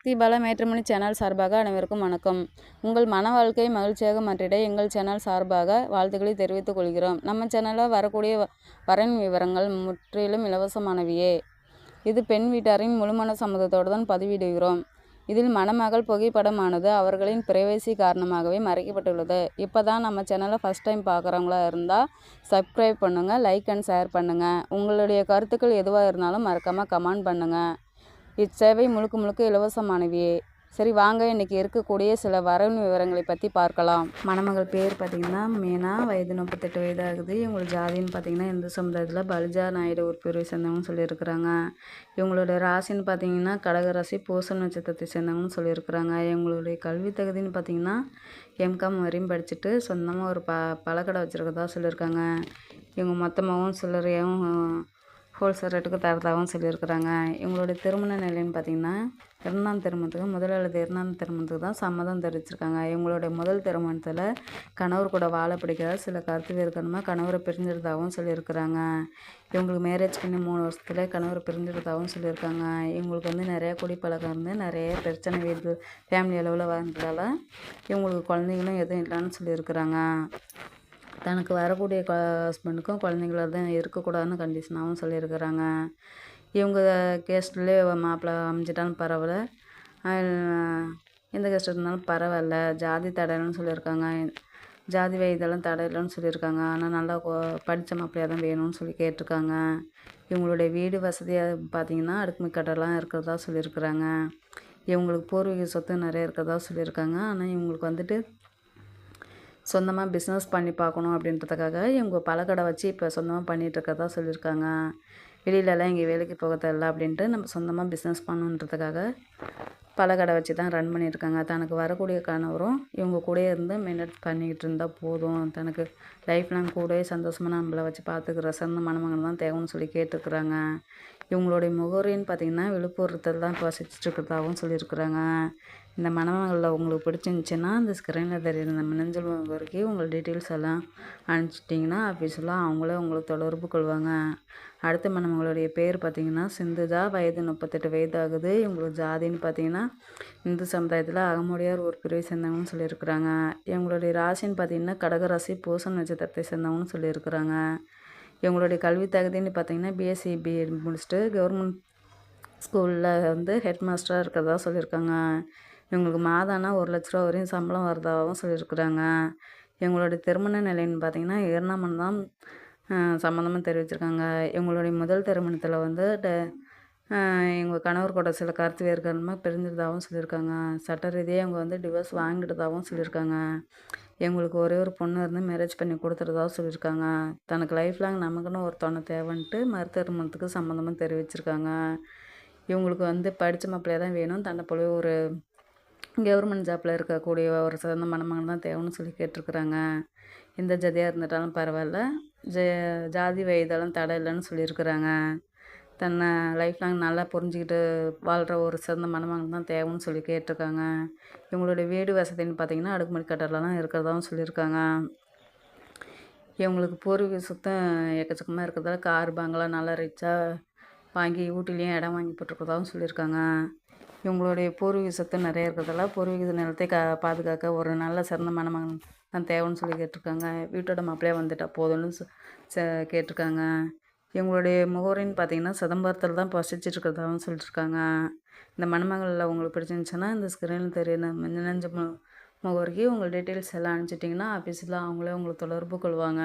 சக்தி Bala matrimony channel சார்பாக அனைவருக்கும் வணக்கம். உங்கள் மன வாழ்க்கையை மகிழ்ச்சியாக மாற்றிட எங்கள் சேனல் சார்பாக வாழ்த்துக்களை தெரிவித்துக் கொள்கிறோம். நம்ம சேனலில் வரக்கூடிய வரன் விவரங்கள் முற்றிலும் இலவசமானவையே. இது பெண் வீட்டாரின் முழுமன சம்மதத்தோடு தான் பதிவிடுகிறோம். இதில் மணமகள் புகைப்படமானது அவர்களின் பிரைவசி காரணமாகவே மறைக்கப்பட்டுள்ளது. இப்போ தான் நம்ம சேனலை ஃபஸ்ட் டைம் பார்க்குறவங்களா இருந்தால் சப்ஸ்கிரைப் பண்ணுங்கள், லைக் அண்ட் ஷேர் பண்ணுங்கள். உங்களுடைய கருத்துக்கள் எதுவாக இருந்தாலும் மறக்காமல் கமெண்ட் பண்ணுங்கள். இச்சேவை முழுக்க இலவசமானவையே. சரி வாங்க, இன்றைக்கி இருக்கக்கூடிய சில வரன் விவரங்களை பற்றி பார்க்கலாம். மணமகள் பேர் பார்த்திங்கன்னா மீனா, வயது 38 வயது ஆகுது. இவங்களோட ஜாதின்னு பார்த்திங்கன்னா இந்து சமுதாயத்தில் பலிஜா நாயுடு ஒரு பிரிவை சேர்ந்தவங்கன்னு சொல்லியிருக்கிறாங்க. இவங்களோட ராசின்னு பார்த்திங்கன்னா கடக ராசி, பூச நட்சத்திரத்தை சேர்ந்தவங்கன்னு சொல்லியிருக்கிறாங்க. இவங்களுடைய கல்வி தகுதின்னு பார்த்திங்கன்னா எம்காம் வரையும் படிச்சுட்டு சொந்தமாக ஒரு பழக்கடை வச்சுருக்கதா சொல்லியிருக்காங்க. இவங்க மொத்தமாகவும் சில்லறையாகவும் ஹோல்சேல் ரேட்டுக்கு தரதாகவும் சொல்லியிருக்கிறாங்க. இவங்களுடைய திருமண நிலைன்னு பார்த்திங்கன்னா 2ஆம் திருமணத்துக்கு முதல் அல்லது 2ஆம் திருமணத்துக்கு தான் சம்மதம் தெரிவிச்சிருக்காங்க. இவங்களுடைய முதல் திருமணத்தில் கணவர் கூட வாழ பிடிக்காத சில கருத்து வேறுகாரணமாக கணவரை பிரிஞ்சிருந்தாகவும் சொல்லியிருக்கிறாங்க. இவங்களுக்கு மேரேஜ் பண்ணி 3 வருஷத்துல கணவரை பிரிஞ்சிருந்தாகவும் சொல்லியிருக்காங்க. இவங்களுக்கு நிறையா குடிப்பழக்கம் இருந்து நிறைய பிரச்சனை வீடு ஃபேமிலி அளவில் வந்ததால் இவங்களுக்கு குழந்தைங்களும் எதுவும் இல்லைன்னு சொல்லியிருக்கிறாங்க. தனக்கு வரக்கூடிய ஹஸ்பண்டுக்கும் குழந்தைங்கள தான் இருக்கக்கூடாதுன்னு கண்டிஷனாகவும் சொல்லியிருக்கிறாங்க. இவங்க கேஸ்ட்லேயே மாப்பிள்ளை அமைஞ்சிட்டாலும் பரவாயில்ல, எந்த கேஸ்ட் இருந்தாலும் பரவாயில்ல, ஜாதி தடைன்னு சொல்லியிருக்காங்க. ஜாதி வயதெல்லாம் தடை இல்லைன்னு சொல்லியிருக்காங்க. ஆனால் நல்லா படித்த மாப்பிள்ளையாக தான் வேணும்னு சொல்லி கேட்டிருக்காங்க. இவங்களுடைய வீடு வசதியாக பார்த்திங்கன்னா அடுக்குமை கட்டெல்லாம் இருக்கிறதா சொல்லியிருக்கிறாங்க. இவங்களுக்கு பூர்வீக சொத்து நிறைய இருக்கிறதா சொல்லியிருக்காங்க. ஆனால் இவங்களுக்கு சொந்தமாக பிஸ்னஸ் பண்ணி பார்க்கணும் அப்படின்றதுக்காக இவங்க பழக்கடை வச்சு இப்போ சொந்தமாக பண்ணிகிட்ருக்கதா சொல்லியிருக்காங்க. வெளியிலலாம் இங்கே வேலைக்கு போக தேவையில்ல அப்படின்ட்டு நம்ம சொந்தமாக பிஸ்னஸ் பண்ணணுன்றதுக்காக பழக்கடை வச்சு தான் ரன் பண்ணியிருக்காங்க. தனக்கு வரக்கூடிய கணவரும் இவங்க கூடயே இருந்து மெயின்டைன் பண்ணிக்கிட்டு இருந்தால் போதும், தனக்கு லைஃப் லாங் கூடவே சந்தோஷமாக நம்மளை வச்சு பார்த்துக்கிற சிறந்த மணமகன் தான் தேவைன்னு சொல்லி கேட்டுருக்குறாங்க. இவங்களுடைய முகவரின்னு பார்த்திங்கன்னா விழுப்புரத்தில் தான் வசிச்சுட்ருக்கிறதாகவும் சொல்லியிருக்கிறாங்க. இந்த மணமகளில் உங்களுக்கு பிடிச்சிருந்துச்சின்னா அந்த ஸ்க்ரீனில் தெரியுற இந்த மின்னஞ்சல் முகவரிக்கு உங்கள் டீட்டெயில்ஸ் எல்லாம் அனுப்பிச்சிட்டிங்கன்னா ஆஃபீஸெலாம் அவங்களே உங்களுக்கு தொடர்பு கொள்வாங்க. அடுத்த மணமகளுடைய பேர் பார்த்திங்கன்னா சிந்துஜா, வயது 38 வயது ஆகுது. இவங்களோட ஜாதின்னு பார்த்திங்கன்னா இந்து சமுதாயத்தில் அகமுடையார் ஒரு பிரிவை சேர்ந்தவங்கன்னு சொல்லியிருக்கிறாங்க. இவங்களுடைய ராசின்னு பார்த்திங்கன்னா கடகராசி, பூச நட்சத்திரத்தை சேர்ந்தவங்கன்னு சொல்லியிருக்கிறாங்க. இவங்களுடைய கல்வி தகுதின்னு பார்த்திங்கன்னா பிஎஸ்சி பிஎட் முடிச்சுட்டு கவர்மெண்ட் ஸ்கூலில் ஹெட் மாஸ்டராக இருக்கிறதா சொல்லியிருக்காங்க. இவங்களுக்கு மாதம்னா 1 லட்ச ரூபா வரையும் சம்பளம் வரதாகவும் சொல்லியிருக்கிறாங்க. இவங்களுடைய திருமண நிலைன்னு பார்த்திங்கன்னா 2ஆம் மணி தான் சம்மந்தமாக தெரிவிச்சிருக்காங்க. இவங்களுடைய முதல் திருமணத்தில் இவங்க கணவர் கூட சில கருத்து வேறுகாரணமாக பிரிஞ்சிருந்தாகவும் சொல்லியிருக்காங்க. சட்ட ரீதியாக இவங்க டிவோர்ஸ் வாங்கிட்டதாகவும் சொல்லியிருக்காங்க. இவங்களுக்கு ஒரே ஒரு பொண்ணு இருந்து மேரேஜ் பண்ணி கொடுத்துறதாகவும் சொல்லியிருக்காங்க. தனக்கு லைஃப் லாங் நமக்குன்னு ஒரு துணை தேவைன்ட்டு மறு திருமணத்துக்கு சம்மந்தமாக தெரிவிச்சிருக்காங்க. இவங்களுக்கு படித்த மாப்பிள்ளையாக தான் வேணும், தன்னை போலவே ஒரு கவர்மெண்ட் ஜாப்பில் இருக்கக்கூடிய ஒரு சிறந்த மணமகன் தான் தேவைன்னு சொல்லி கேட்டிருக்கிறாங்க. எந்த ஜாதியாக இருந்துட்டாலும் பரவாயில்ல, ஜாதி வயதெல்லாம் தடை இல்லைன்னு சொல்லியிருக்கிறாங்க. தன்னை லைஃப் லாங் நல்லா புரிஞ்சுக்கிட்டு வாழ்கிற ஒரு சிறந்த மணமகன் தான் தேவைன்னு சொல்லி கேட்டிருக்காங்க. இவங்களுடைய வீடு வசதின்னு பார்த்திங்கன்னா அடுக்குமாடி கட்டடலாம் இருக்கிறதாகவும் சொல்லியிருக்காங்க. இவங்களுக்கு பூர்வீக சுத்தம் எக்கச்சக்கமாக இருக்கிறதால கார் பாங்கெலாம் நல்லா ரிச்சாக வாங்கி ஊட்டிலையும் இடம் வாங்கி போட்டிருக்கிறதாகவும் சொல்லியிருக்காங்க. இவங்களுடைய பூர்வீக சொத்து நிறைய இருக்கிறதால பூர்வீக நிலத்தை பாதுகாக்க ஒரு நல்ல சிறந்த மணமகன் தான் தேவைன்னு சொல்லி கேட்டிருக்காங்க. வீட்டோட மாப்பிள்ளையாக வந்துட்டால் போதும்னு கேட்டிருக்காங்க. இவங்களுடைய முகவரின்னு பார்த்திங்கன்னா சிதம்பரத்தில் தான் வசிச்சிட்ருக்கிறதாகவும் சொல்லியிருக்காங்க. இந்த மணமகளில் உங்களுக்கு பிடிச்சிருந்துச்சுன்னா இந்த ஸ்க்ரீனில் தெரியுற மின்னஞ்ச முகவரிக்கு உங்கள் டீட்டெயில்ஸ் எல்லாம் அனுப்பிச்சிட்டிங்கன்னா ஆஃபீஸில் அவங்களே உங்களுக்கு தொடர்பு கொள்வாங்க.